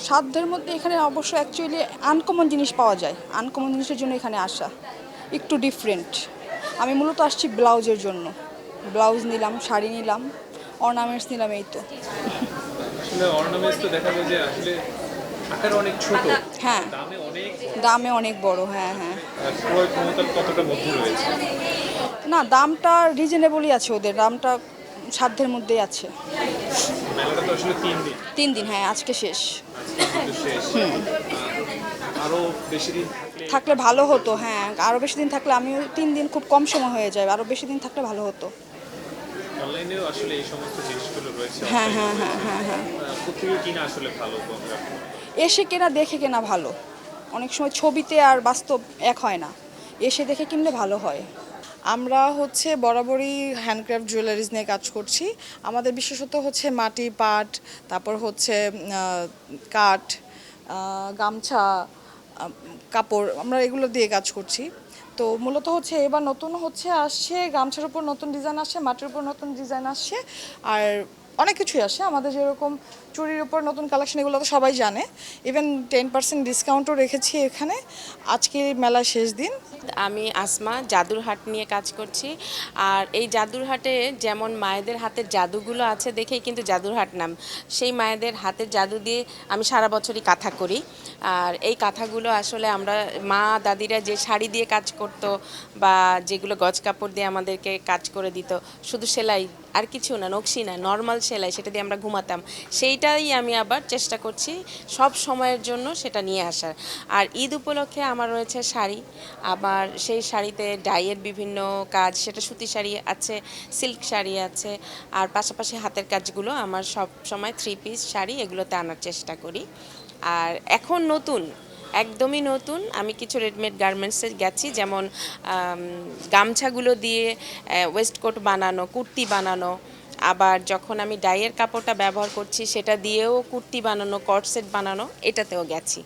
সাধ্যের মধ্যে এখানে অবশ্য অ্যাকচুয়ালি আনকমন জিনিস পাওয়া যায়, আনকমন জিনিসের জন্য এখানে আসা, একটু ডিফারেন্ট। আমি মূলত আসছি ব্লাউজের জন্য, ব্লাউজ নিলাম, শাড়ি নিলাম, অর্নামেন্টস নিলাম, এই তো। আসলে অর্নামেন্টস তো দেখা যায় যে আসলে আকারে অনেক ছোট, হ্যাঁ, দামে অনেক বড়। দামে অনেক বড়, হ্যাঁ হ্যাঁ। ক্রয় ক্ষমতার কতটা মধ্যে রয়েছে? না, দামটা রিজনেবলই আছে, ওদের দামটা সাধ্যের মধ্যেই আছে। মেলাটা তো আসলে 3 দিন। 3 দিন, হ্যাঁ, আজকে শেষ। আজকে কিন্তু শেষ। আরো বেশি দিন থাকলে থাকলে ভালো হতো, হ্যাঁ, আরও বেশি দিন থাকলে, আমিও 3 দিন খুব কম সময় হয়ে যায়, আরও বেশি দিন থাকলে ভালো হতো। অনলাইনেও আসলে এই সমস্ত জিনিসগুলো রয়েছে, হ্যাঁ অফলাইনে হ্যাঁ হ্যাঁ রয়েছে। হ্যাঁ হ্যাঁ। কোথেকে কিনা আসলে ভালো তোমরা? এসে কেনা, দেখে কেনা ভালো। অনেক সময় ছবিতে আর বাস্তব এক হয় না, এসে দেখে কিনলে ভালো হয়। আমরা হচ্ছে বরাবরই হ্যান্ডক্রাফট জুয়েলারিজ নিয়ে কাজ করছি। আমাদের বিশেষত হচ্ছে মাটি, পাট, তারপর হচ্ছে কাঠ, গামছা, কাপড়, আমরা এগুলো দিয়ে কাজ করছি। তো মূলত হচ্ছে এবার নতুন হচ্ছে আসছে, গামছার উপর নতুন ডিজাইন আসছে, মাটির উপর নতুন ডিজাইন আসছে, আর অনেক কিছুই আসে। আমাদের যেরকম চুড়ির উপর নতুন কালেকশন, এগুলো তো সবাই জানে। ইভেন 10% ডিসকাউন্টও রেখেছি এখানে। আজকে মেলার শেষ দিন। আমি আসমা জাদুরহাট নিয়ে কাজ করছি। আর এই জাদুরহাটে যেমন মায়েদের হাতের জাদুগুলো আছে দেখেই কিন্তু জাদুরহাট নাম। সেই মায়েদের হাতের জাদু দিয়ে আমি সারা বছরই কাঁথা করি। আর এই কাঁথাগুলো আসলে আমরা মা দাদিরা যে শাড়ি দিয়ে কাজ করতো বা যেগুলো গজ কাপড় দিয়ে আমাদেরকে কাজ করে দিত, শুধু সেলাই আর কিছু না, নকশি না, নর্মাল সেলাই, সেটা দিয়ে আমরা ঘুমাতাম। সেইটাই আমি আবার চেষ্টা করছি সব সময়ের জন্য সেটা নিয়ে আসার। আর ঈদ উপলক্ষে আমার রয়েছে শাড়ি, আবার সেই শাড়িতে ডাইয়ের বিভিন্ন কাজ, সেটা সুতি শাড়ি আছে, সিল্ক শাড়ি আছে, আর পাশাপাশি হাতের কাজগুলো আমার সব সময় 3 পিস শাড়ি এগুলোতে আনার চেষ্টা করি। আর এখন নতুন, একদমই নতুন, আমি কিছু রেডিমেড গার্মেন্টসে গেছি, যেমন গামছাগুলো দিয়ে ওয়েস্টকোট বানানো, কুর্তি বানানো। আবার যখন আমি ডাইয়ের কাপড়টা ব্যবহার করছি সেটা দিয়েও কুর্তি বানানো, কর্ড সেট বানানো, এটাতেও গেছি।